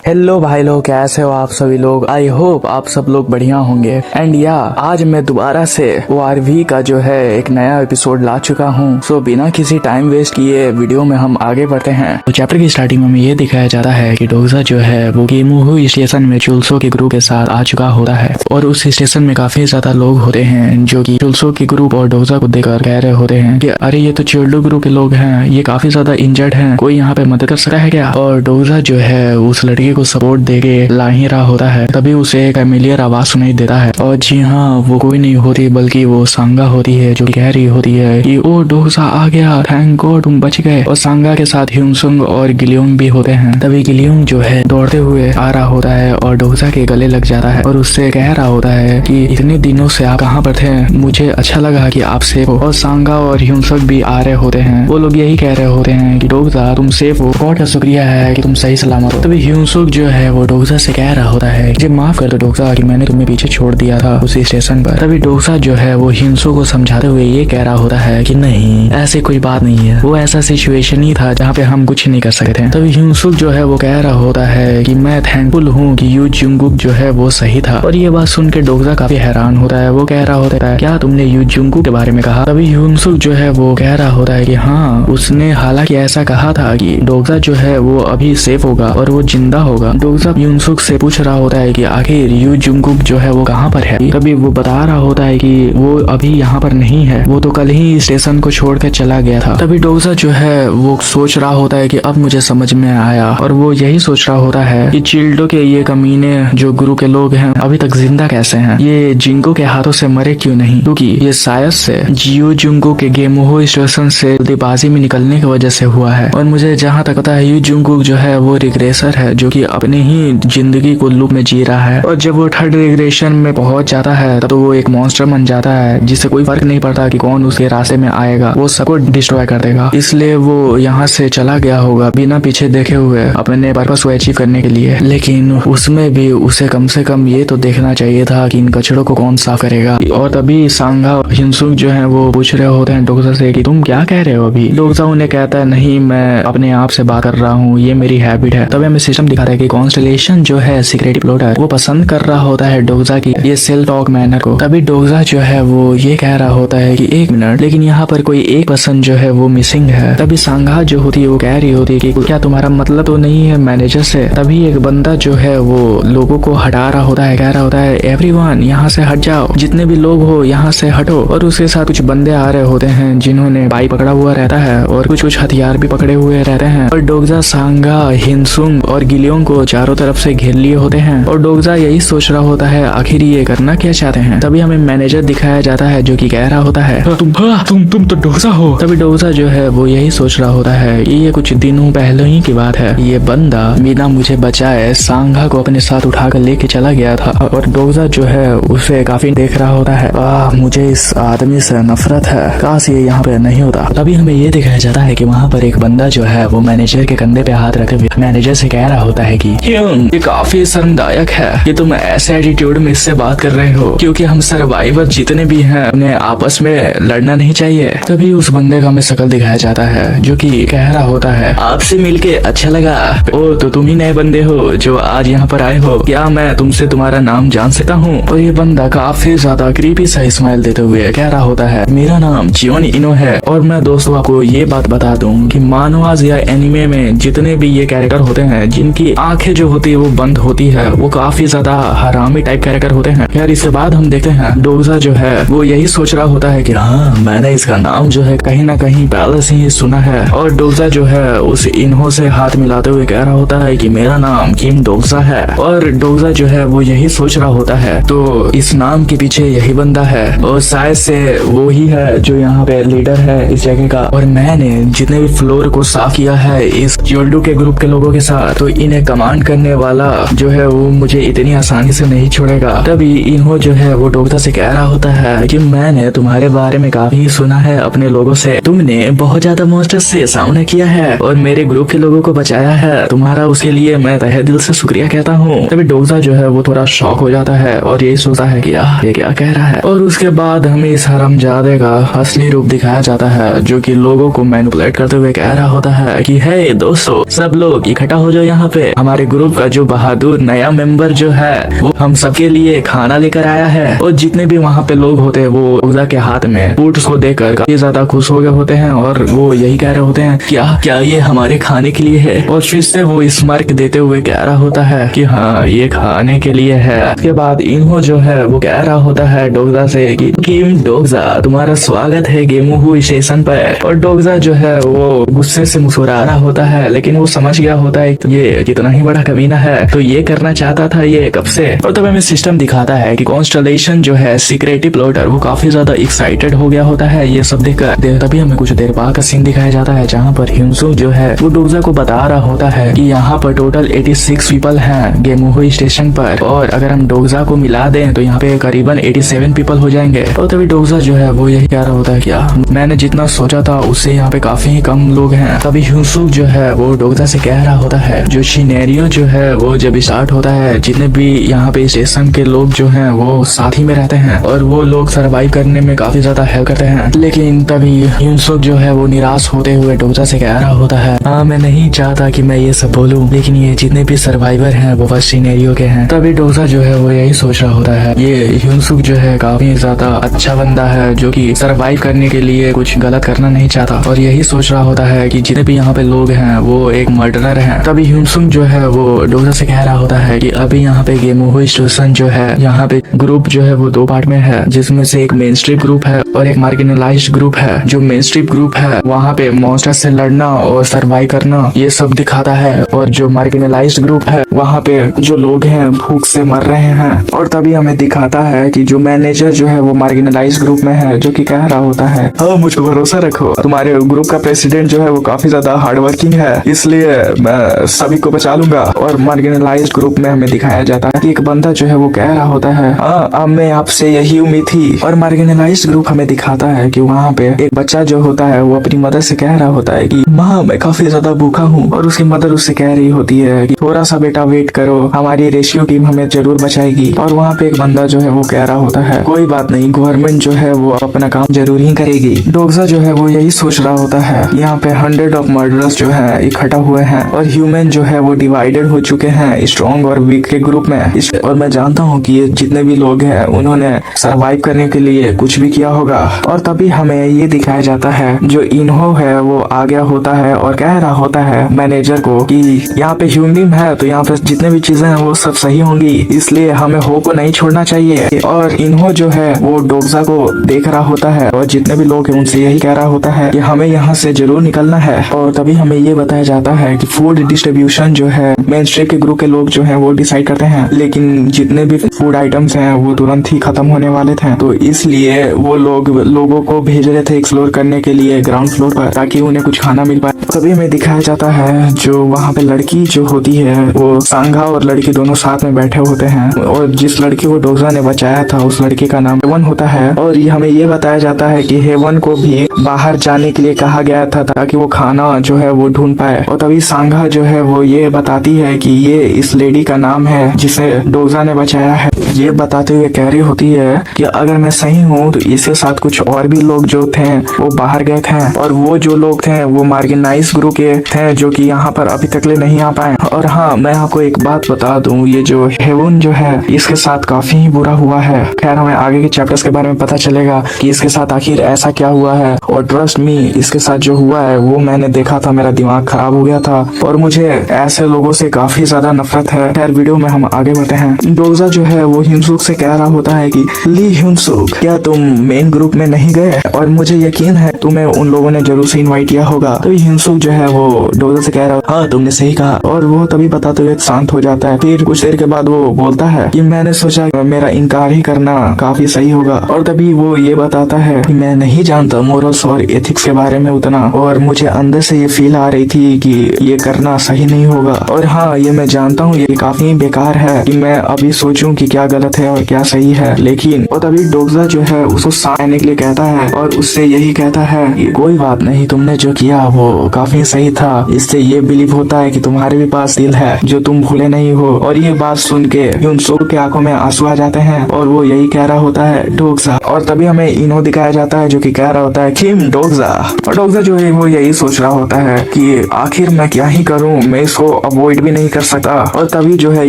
Hello भाई लोग, कैसे हो आप सभी लोग। आई होप आप सब लोग बढ़िया होंगे। एंड या आज मैं दोबारा से ORV का जो है एक नया एपिसोड ला चुका हूँ। सो बिना किसी टाइम वेस्ट किए वीडियो में हम आगे बढ़ते हैं। तो चैप्टर की स्टार्टिंग में हमें ये दिखाया जाता है कि डोगजा जो है वो गेमुहु स्टेशन में चुलसो के ग्रुप के साथ आ चुका होता है और उस स्टेशन में काफी ज्यादा लोग होते हैं जो कि चुलसो के ग्रुप और डोगजा को देखकर कह रहे होते हैं कि अरे ये तो चिल्डो ग्रुप के लोग हैं, ये काफी ज्यादा इंजर्ड हैं, कोई यहाँ पे मदद कर सकता है क्या। और डोगजा जो है उस लड़के को सपोर्ट देके ला ही रहा होता है, तभी उसे एक फेमिलियर आवाज सुनाई देता है। और जी हाँ, वो कोई नहीं होती बल्कि वो सांगा होती है जो कह रही होती है कि ओ डोगजा आ गया, थैंक गॉड तुम बच गए। और सांगा के साथ ह्यूनसुंग और गिलियोंग भी होते हैं। तभी गिलियोंग जो है दौड़ते हुए आ रहा होता है और डोगजा के गले लग जाता है और उससे कह रहा होता है कि इतने दिनों से आप कहाँ पर थे, मुझे अच्छा लगा कि आप सेफ हो। और सांगा और ह्यूनसुंग भी आ रहे होते हैं, वो लोग यही कह रहे होते हैं कि डोगजा तुम सेफ हो, गॉड का शुक्रिया है कि तुम सही सलामत हो। तभी ह्यूनसुंग जो है वो डोगजा से कह रहा होता है कि माफ कर दो डोगजा कि मैंने तुम्हें पीछे छोड़ दिया था उसी स्टेशन पर। तभी डोगजा जो है वो ह्यूनसुंग को समझाते हुए ये कह रहा होता है कि नहीं, ऐसी कोई बात नहीं है, वो ऐसा सिचुएशन ही था जहाँ पे हम कुछ नहीं कर सकते थे। तभी ह्यूनसुंग जो है वो कह रहा होता है कि मैं थैंकफुल हूँ कि यू जुंगकुक जो है वो सही था। और ये बात सुन के डोगजा काफी हैरान होता है। वो कह रहा होता है क्या तुमने यू जुंगकुक के बारे में कहा। तभी ह्यूनसुंग जो है वो कह रहा होता है कि हाँ, उसने हालांकि ऐसा कहा था कि डोगजा जो है वो अभी सेफ होगा और वो जिंदा होगा। डोगजा ह्यूनसुंग से पूछ रहा होता है कि आखिर यू जुंगकुक जो है वो कहाँ पर है। तभी वो बता रहा होता है कि वो अभी यहाँ पर नहीं है, वो तो कल ही स्टेशन को छोड़कर चला गया था। तभी डोगजा जो है वो सोच रहा होता है कि अब मुझे समझ में आया, और वो यही सोच रहा होता है कि चिल्डो के ये कमीने जो गुरु के लोग हैं अभी तक जिंदा कैसे हैं, ये जिंगो के हाथों से मरे क्यों नहीं, क्योंकि ये शायद से जियो जुंगो के गेमुहो स्टेशन से जल्दीबाजी में निकलने की वजह से हुआ है। और मुझे जहाँ तक पता है यू जुंगकुक जो है वो रिग्रेसर है जो कि अपने ही जिंदगी को लूप में जी रहा है। और जब वो थर्ड रिग्रेशन में पहुंच जाता है तब तो वो एक मॉन्स्टर बन जाता है जिससे कोई फर्क नहीं पड़ता कि कौन उसके रास्ते में आएगा, वो सबको डिस्ट्रॉय कर देगा। इसलिए वो यहाँ से चला गया होगा बिना पीछे देखे हुए अपने पर्पस को अचीव करने के लिए। लेकिन उसमें भी उसे कम से कम ये तो देखना चाहिए था कि इन कचड़ों को कौन साफ करेगा। और तभी सांगा और ह्यूनसुंग जो है वो पूछ रहे होते हैं डोगजा से कि तुम क्या कह रहे हो अभी। डोगजा उन्हें कहता है नहीं, मैं अपने आप से बात कर रहा हूँ, ये मेरी हैबिट है। तभी हमें सिस्टम दिखाता है कि कॉन्स्टेलेशन जो है सीक्रेट प्लॉटर वो पसंद कर रहा होता है डोगजा की ये सेल टॉक मैनर को। तभी डोगजा जो है वो ये कह रहा होता है कि एक मिनट, लेकिन यहाँ पर कोई एक पर्सन जो है वो मिसिंग है। तभी सांगा जो होती है वो कह रही होती है कि क्या तुम्हारा मतलब तो नहीं है मैनेजर से। तभी एक बंदा जो है वो लोगों को हटा रहा होता है, कह रहा होता है एवरीवन यहाँ से हट जाओ, जितने भी लोग हो यहाँ से हटो। और उसके साथ कुछ बंदे आ रहे होते हैं जिन्होंने बाई पकड़ा हुआ रहता है और कुछ हथियार भी पकड़े हुए रहते हैं। और डोगजा सांगा हिनसुंग और गिलियोंग को चारों तरफ से घेर लिए होते हैं और डोगजा यही सोच रहा होता है आखिर ये करना क्या चाहते हैं। तभी हमें मैनेजर दिखाया जाता है जो कि कह रहा होता है तुम तो डोगजा हो। तभी डोगजा जो है वो यही सोच रहा होता है ये कुछ दिनों पहले ही की बात है, ये बंदा बिना मुझे बचाए सांगा को अपने साथ उठाकर लेके चला गया था। और डोगजा जो है उसे काफी देख रहा होता है, मुझे इस आदमी से नफरत है, काश ये यहाँ पे नहीं होता। तभी हमें ये दिखाया जाता है कि वहाँ पर एक बंदा जो है वो मैनेजर के कंधे पे हाथ रखे हुए मैनेजर से कह रहा होता है कि ये काफी शर्मदायक है कि तुम ऐसे एटीट्यूड में इससे बात कर रहे हो, क्योंकि हम सर्वाइवर जितने भी हैं उन्हें आपस में लड़ना नहीं चाहिए। तभी उस बंदे का हमें शकल दिखाया जाता है जो कि कह रहा होता है आपसे मिलके अच्छा लगा, ओ तो तुम ही नए बंदे हो जो आज यहाँ पर आए हो, क्या मैं तुमसे तुम्हारा नाम जान सकता हूँ। और ये बंदा काफी ज्यादा क्रीपी सा स्माइल देते हुए कह रहा होता है मेरा नाम जियोन इनो है। और मैं दोस्तों आपको ये बात बता दूं कि मानवाज या एनिमे में जितने भी ये कैरेक्टर होते हैं जिनकी आंखें जो होती है वो बंद होती है वो काफी ज्यादा हरामी टाइप कैरेक्टर होते हैं। यार इसके बाद हम देखते हैं डोगजा जो है वो यही सोच रहा होता है कि हाँ, मैंने इसका नाम जो है कहीं ना कहीं पहले से ही सुना है। और डोगजा जो है उस इन्हो से हाथ मिलाते हुए कह रहा होता है कि मेरा नाम किम डोगजा है। और डोगजा जो है वो यही सोच रहा होता है तो इस नाम के पीछे यही बंदा है और शायद से वो ही है जो यहाँ पे लीडर है इस जगह का। और मैंने जितने भी फ्लोर को साफ किया है इस जोल्डो के ग्रुप के लोगों के साथ, तो इन्हें कमांड करने वाला जो है वो मुझे इतनी आसानी से नहीं छोड़ेगा। तभी इन्हो जो है वो डोगजा से कह रहा होता है कि मैंने तुम्हारे बारे में काफी सुना है अपने लोगों से, तुमने बहुत ज्यादा मॉन्स्टर से सामना किया है और मेरे ग्रुप के लोगों को बचाया है, तुम्हारा उसके लिए मैं तहे दिल से शुक्रिया कहता हूँ। तभी डोगजा जो है वो थोड़ा शॉक हो जाता है और यही सोचता है कि ये क्या कह रहा है। और उसके बाद हमें इस हरामजादे का असली रूप दिखाया जाता है जो कि लोगों को मैनिपुलेट करते हुए कह रहा होता है कि हे दोस्तों, सब लोग इकट्ठा हो जाओ यहाँ पे, हमारे ग्रुप का जो बहादुर नया मेंबर जो है वो हम सबके लिए खाना लेकर आया है। और जितने भी वहाँ पे लोग होते हैं वो डोगजा के हाथ में फूड्स को देखकर काफी ज्यादा खुश हो गए होते हैं और वो यही कह रहे होते हैं क्या क्या ये हमारे खाने के लिए है। और फिर से वो स्मार्क देते हुए कह रहा होता है कि हाँ ये खाने के लिए है। उसके बाद इन्हो जो है वो कह रहा होता है डोगजा से कि किम डोगजा तुम्हारा स्वागत है गेमूहू स्टेशन पर। और डोगजा जो है वो गुस्से से मुस्कुरा रहा होता है, लेकिन वो समझ गया होता है ये कितना ही बड़ा कमीना है, तो ये करना चाहता था ये कब से। और तब हमें सिस्टम दिखाता है कि कॉन्स्टलेशन जो है सीक्रेटिव प्लॉटर वो काफी ज्यादा एक्साइटेड हो गया होता है ये सब देखकर। तभी हमें कुछ देर बाद का सीन दिखाया जाता है जहाँ पर ह्यूनसुक जो है वो डोगजा को बता रहा होता है कि यहाँ पर टोटल 86 पीपल हैं गेमूहू स्टेशन पर, और अगर हम डोगजा को मिला दें तो यहाँ पे करीबन 87 पीपल हो जाएंगे। और तभी डोगजा जो है वो यही कह रहा होता है क्या मैंने जितना सोचा था उससे यहाँ पे काफी कम लोग हैं। तभी ह्यूनसुक जो है वो डोगजा से कह रहा होता है जो सिनेरियो जो है वो जब स्टार्ट होता है जितने भी यहाँ पे स्टेशन के लोग जो हैं वो साथ ही में रहते हैं और वो लोग सरवाइव करने में काफी ज्यादा हेल्प करते हैं। लेकिन तभी ह्यूनसुक जो है वो निराश होते हुए डोगजा से कह रहा होता है हाँ मैं नहीं चाहता कि मैं ये सब बोलूं, लेकिन ये जितने भी सर्वाइवर हैं वो बस सिनेरियो के हैं। तभी डोगजा जो है वो यही सोच रहा होता है ये ह्यूनसुक जो है काफी ज्यादा अच्छा बंदा है जो कि सरवाइव करने के लिए कुछ गलत करना नहीं चाहता, और यही सोच रहा होता है कि जितने भी यहाँ पे लोग हैं वो एक मर्डरर हैं। तभी ह्यूनसुक जो है वो डोगजा से कह रहा होता है कि अभी यहाँ पे गेमूहू स्टेशन जो है यहाँ पे ग्रुप जो है वो दो पार्ट में है, जिसमें से एक मेन स्ट्रीम ग्रुप है और एक मार्जिनलाइज्ड ग्रुप है। जो मेन स्ट्रीम ग्रुप है वहाँ पे मॉन्स्टर से लड़ना और सरवाइव करना ये सब दिखाता है, और जो मार्जिनलाइज्ड ग्रुप है वहाँ पे जो लोग हैं भूख से मर रहे हैं। और तभी हमें दिखाता है कि जो मैनेजर जो है वो मार्जिनलाइज्ड ग्रुप में है जो कि कह रहा होता है हाँ मुझ पर भरोसा रखो, तुम्हारे ग्रुप का प्रेसिडेंट जो है वो काफी ज्यादा हार्ड वर्किंग है, इसलिए मैं सभी को बचा लूंगा। और मार्जिनलाइज्ड ग्रुप में हमें दिखाया जाता है कि एक बंदा जो है वो कह रहा होता है हाँ अब मैं आपसे यही उम्मीद थी। और मार्जिनलाइज्ड ग्रुप हमें दिखाता है कि वहाँ पे एक बच्चा जो होता है वो अपनी मदर से कह रहा होता है कि माँ मैं काफी ज्यादा भूखा हूँ, और उसकी मदर उससे कह रही होती है कि थोड़ा सा बेटा वेट करो, हमारी रेशियो टीम हमें जरूर बचाएगी। और वहाँ पे एक बंदा जो है वो कह रहा होता है कोई बात नहीं गवर्नमेंट जो है वो अपना काम जरूर ही करेगी। डोगजा जो है वो यही सोच रहा होता है यहाँ पे 100 ऑफ मर्डरर्स जो है इकट्ठा हुए हैं और ह्यूमन जो है वो डिवाइडेड हो चुके हैं स्ट्रॉन्ग और वीक के ग्रुप में। और मैं जानता हूँ कि ये जितने भी लोग हैं उन्होंने सरवाइव करने के लिए कुछ भी किया होगा। और तभी हमें ये दिखाया जाता है जो इन्हो है वो आ गया होता है और कह रहा होता है मैनेजर को कि यहाँ पे ह्यूमन है तो यहाँ पे जितने भी चीजें हैं वो सब सही होंगी, इसलिए हमें हो को नहीं छोड़ना चाहिए। और इन्हो जो है वो डोगजा को देख रहा होता है और जितने भी लोग हैं उनसे यही कह रहा होता है कि हमें यहाँ से जरूर निकलना है। और तभी हमें ये बताया जाता है कि फूड डिस्ट्रीब्यूशन जो है मेन स्ट्रीम के ग्रुप के लोग जो है वो डिसाइड करते हैं, लेकिन जितने भी फूड आइटम्स हैं वो तुरंत ही खत्म होने वाले थे, तो इसलिए वो लोगों को भेज रहे थे एक्सप्लोर करने के लिए ग्राउंड फ्लोर पर ताकि उन्हें कुछ खाना मिल पाए। तभी हमें दिखाया जाता है जो वहाँ पे लड़की जो होती है वो सांगा और लड़की दोनों साथ में बैठे होते हैं, और जिस लड़की को डोगजा ने बचाया था उस लड़की का नाम हेवन होता है। और ये हमें ये बताया जाता है कि हेवन को भी बाहर जाने के लिए कहा गया था ताकि वो खाना जो है वो ढूंढ पाए। और तभी सांगा जो है वो ये बताती है कि ये इस लेडी का नाम है जिसे डोगजा ने बचाया है। ये बताते हुए कह रही होती है कि अगर मैं सही हूँ तो इसके साथ कुछ और भी लोग जो थे वो बाहर गए थे, और वो जो लोग थे वो मार्जिनाइज ग्रुप के थे जो कि यहाँ पर अभी तक ले नहीं आ पाए। और हाँ मैं आपको एक बात बता दूं, ये जो हेवन जो है इसके साथ काफी ही बुरा हुआ है। खैर हमें आगे के चैप्टर्स के बारे में पता चलेगा कि इसके साथ आखिर ऐसा क्या हुआ है। और ट्रस्ट मी इसके साथ जो हुआ है वो मैंने देखा था, मेरा दिमाग खराब हो गया था और मुझे ऐसे लोगों से काफी ज्यादा नफरत है। खैर वीडियो में हम आगे बढ़ते हैं। डोगजा जो है वो ह्यूनसुक से कह रहा होता है कि ली ह्यूनसुक क्या तुम मेन ग्रुप में नहीं गए, और मुझे यकीन है तुम्हें उन लोगों ने जरूर से इनवाइट किया होगा। तो ह्यूनसुक जो है वो डोगजा से कह रहा है हाँ तुमने सही कहा, और वो तभी बताते हुए शांत हो जाता है। फिर कुछ देर के बाद वो बोलता है कि मैंने सोचा मेरा इनकार ही करना काफी सही होगा। और तभी वो ये बताता है कि मैं नहीं जानता मोरल्स और एथिक्स के बारे में उतना, और मुझे अंदर से ये फील आ रही थी कि ये करना सही नहीं होगा। और हाँ ये मैं जानता हूँ ये काफी बेकार है कि मैं अभी सोचूं कि क्या गलत है और क्या सही है, लेकिन और तभी डोगजा जो है उसको सामने के लिए कहता है और उससे यही कहता है कि कोई बात नहीं, तुमने जो किया वो काफी सही था। इससे ये बिलीव होता है कि तुम्हारे भी पास दिल है जो तुम भूले नहीं हो। और ये बात सुन के ह्यूनसुक के आंखों में आंसू आ जाते हैं और वो यही कह रहा होता है डोगजा। और तभी हमें इन्हो दिखाया जाता है जो कि कह रहा होता है किम डोगजा। और डोगजा जो है वो यही सोच रहा होता है कि आखिर मैं क्या ही करूं, मैं इसको अवॉइड भी नहीं कर सकता। और तभी जो है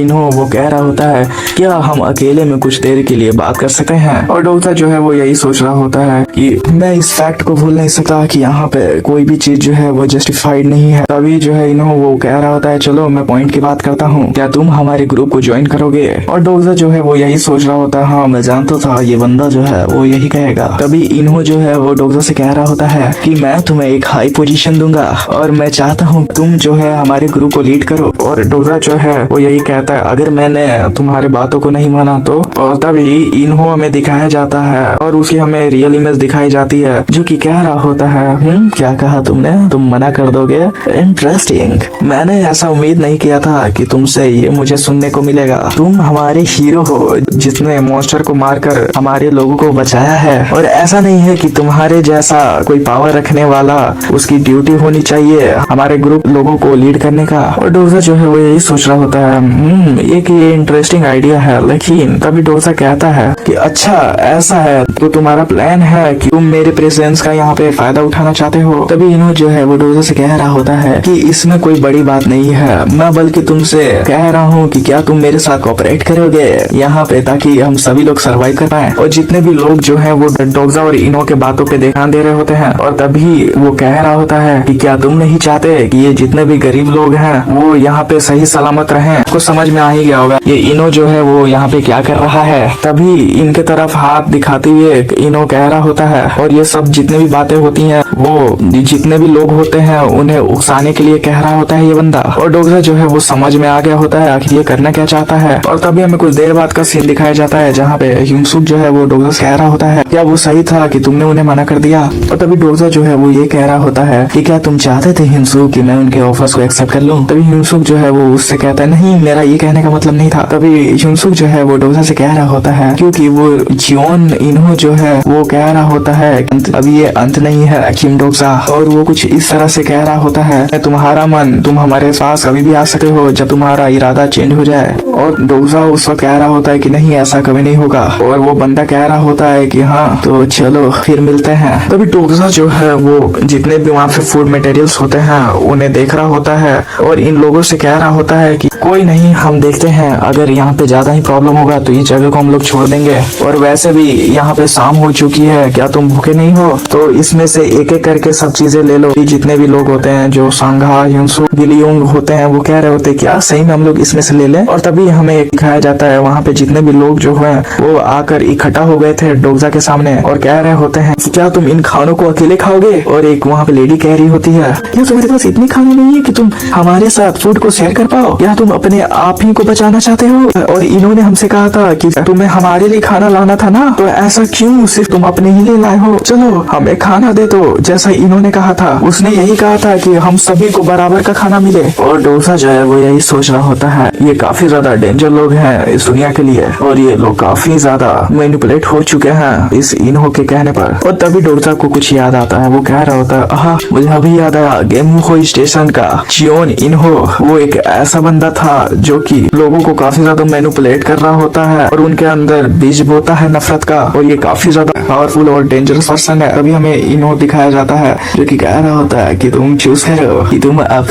इन्हों वो कह रहा होता है क्या हम अकेले में कुछ देर के लिए बात कर सकते हैं। और डोसा जो है वो यही सोच रहा होता है कि मैं इस फैक्ट को भूल नहीं सकता कि यहाँ पे कोई भी चीज जो है वो जस्टिफाइड नहीं है। तभी जो है इन्हों वो कह रहा होता है चलो मैं पॉइंट की बात करता हूँ, क्या तुम हमारे ग्रुप को ज्वाइन करोगे। और डोसा जो है वो यही सोच रहा होता है हाँ मैं जानता था ये बंदा जो है वो यही कहेगा। तभी इन्हों जो है वो डोसा से कह रहा होता है कि मैं तुम्हें एक हाई पोजीशन दूंगा और मैं चाहता हूँ तुम जो है हमारे ग्रुप को लीड करो। और डोसा जो है वो यही कहता है अगर मैंने तुम्हारे बातों को नहीं माना तो। और तभी इन्हों हमें दिखाया जाता है और उसकी हमें रियल इमेज दिखाई जाती है जो कि कह रहा होता है क्या कहा तुमने, तुम मना कर दोगे, इंटरेस्टिंग, मैंने ऐसा उम्मीद नहीं किया था कि तुमसे ये मुझे सुनने को मिलेगा। तुम हमारे हीरो हो जिसने मॉन्स्टर को मारकर हमारे लोगों को बचाया है और ऐसा नहीं है कि तुम्हारे जैसा कोई पावर रखने वाला उसकी ड्यूटी होनी चाहिए हमारे ग्रुप लोगों को लीड करने का। और डोसा जो है वो यही सोच रहा होता है ये इंटरेस्टिंग आइडिया है। लेकिन तभी डोसा कहता है कि अच्छा ऐसा है तो तुम्हारा प्लान है कि तुम मेरे प्रेजेंस का यहाँ पे फायदा उठाना चाहते हो। तभी इन्हों जो है वो डोसा से कह रहा होता है कि इसमें कोई बड़ी बात नहीं है, मैं बल्कि तुमसे कह रहा हूँ कि क्या तुम मेरे साथ कोऑपरेट करोगे यहाँ पे ताकि हम सभी लोग सर्वाइव कर पाए। और जितने भी लोग जो है वो डोसा और इन्हों के बातों पे ध्यान दे रहे होते हैं। और तभी वो कह रहा होता है कि क्या तुम नहीं चाहते कि ये जितने भी गरीब लोग हैं वो यहाँ पे सही सलामत रहें। आपको समझ में आ ही गया होगा ये इन्हों जो है वो यहाँ पे क्या कर रहा है। तभी इनके तरफ हाथ दिखाते हुए इन्हों कह रहा होता है और ये सब जितने भी बातें होती हैं वो जितने भी लोग होते हैं उन्हें उकसाने के लिए कह रहा होता है ये बंदा। और डोसा जो है वो समझ में आ गया होता है आखिर ये करना क्या चाहता है। और तभी हमें कुछ देर बाद का सीन दिखाया जाता है जहाँ पे ह्यूमसुक जो है वो डोसा से कह रहा होता है क्या वो सही था कि तुमने उन्हें मना कर दिया। और तभी डोसा जो है वो ये कह रहा होता है कि क्या तुम चाहते थे ह्यूमसुक कि मैं उनके ऑफर्स को एक्सेप्ट कर लूं। तभी ह्यूमसुक जो है वो उससे कहता है नहीं मेरा ये कहने का मतलब नहीं था। तभी ह्यूमसुक जो है वो डोसा से कह रहा होता है क्योंकि वो जियोन इन्हों जो है वो कह रहा होता है अभी ये अंत नहीं है किम डोसा। और वो कुछ इस तरह से कह रहा होता है तुम्हारा मन तुम हमारे पास कभी भी आ सकते हो जब तुम्हारा इरादा चेंज हो जाए। और डोसा उस वक्त कह रहा होता है कि नहीं ऐसा कभी नहीं होगा। और वो बंदा कह रहा होता है कि हाँ तो चलो फिर मिलते हैं। तभी डोसा जो है वो जितने भी वहाँ पे फूड मटेरियल्स होते हैं उन्हें देख रहा होता है और इन लोगों से कह रहा होता है कि कोई नहीं हम देखते हैं अगर यहाँ पे ज्यादा ही प्रॉब्लम होगा तो इस जगह को हम लोग छोड़ देंगे। और वैसे भी यहाँ पे शाम हो चुकी है क्या तुम भूखे नहीं हो तो इसमें से एक एक करके सब चीजें ले लो। जितने भी लोग होते हैं जो सांघा ह्यूमसुक गिलियोंग होते हैं वो कह रहे होते हैं क्या सही में हम लोग इसमें से ले लें। और तभी हमें दिखाया जाता है वहाँ पे जितने भी लोग जो हैं वो आकर इकट्ठा हो गए थे डोसा के सामने और कह रहे होते हैं क्या तुम इन खानों को अकेले खाओगे। और एक वहाँ पे लेडी कह रही होती है क्या तुम्हारे पास इतनी खाने नहीं है कि तुम हमारे साथ फूड को शेयर कर पाओ, या तुम अपने आप ही को बचाना चाहते हो। और इन्होंने हमसे कहा था कि तुम्हें हमारे लिए खाना लाना था ना तो ऐसा क्यों सिर्फ तुम अपने ही लिए लाए हो, चलो हमें खाना दे दो जैसा इन्होंने कहा था। उसने यही कहा था कि हम सभी को बराबर का खाना मिले। और डोसा जो है वो यही सोच रहा होता है ये काफी ज्यादा डेंजर लोग हैं इस दुनिया के लिए और ये लोग काफी ज्यादा मैनिपुलेट हो चुके हैं इस इन्हों के कहने पर। और तभी डोसा को कुछ याद आता है, वो कह रहा होता है हाँ मुझे अभी याद आया गेमहो स्टेशन का जियोन इन्हो वो एक ऐसा बंदा था जो कि लोगों को काफी ज्यादा मैनिपुलेट कर रहा होता है और उनके अंदर बीज बोता है नफरत का और ये काफी ज्यादा पावरफुल और डेंजरस पर्सन है। अभी हमें इन्हो दिखाया जाता है जो कि कह रहा होता है कि तुम चूज करो कि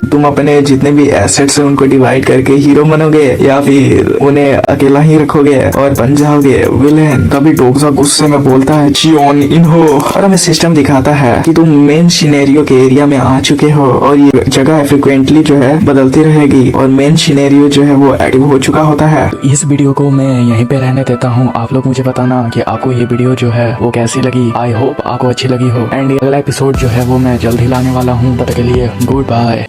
तुम अपने जितने भी एसेट्स हैं उनको डिवाइड करके हीरो बनोगे या फिर उन्हें अकेला ही रखोगे और बन जाओगे विलेन। तभी डोसा गुस्से में बोलता है जियोन इन्हो और हमें सिस्टम दिखाता है कि तुम मेन सिनेरियो के एरिया में आ चुके हो और ये जगह फ्रिक्वेंटली जो है बदलती रहेगी और मेन सिनेरियो जो है वो एक्टिव हो चुका होता है। इस वीडियो को मैं यहीं पे रहने देता हूँ। आप लोग मुझे बताना कि आपको ये वीडियो जो है वो कैसी लगी। आई होप आपको अच्छी लगी हो एंड अगला एपिसोड जो है वो मैं जल्द ही लाने वाला हूँ। तब तक के लिए गुड बाय।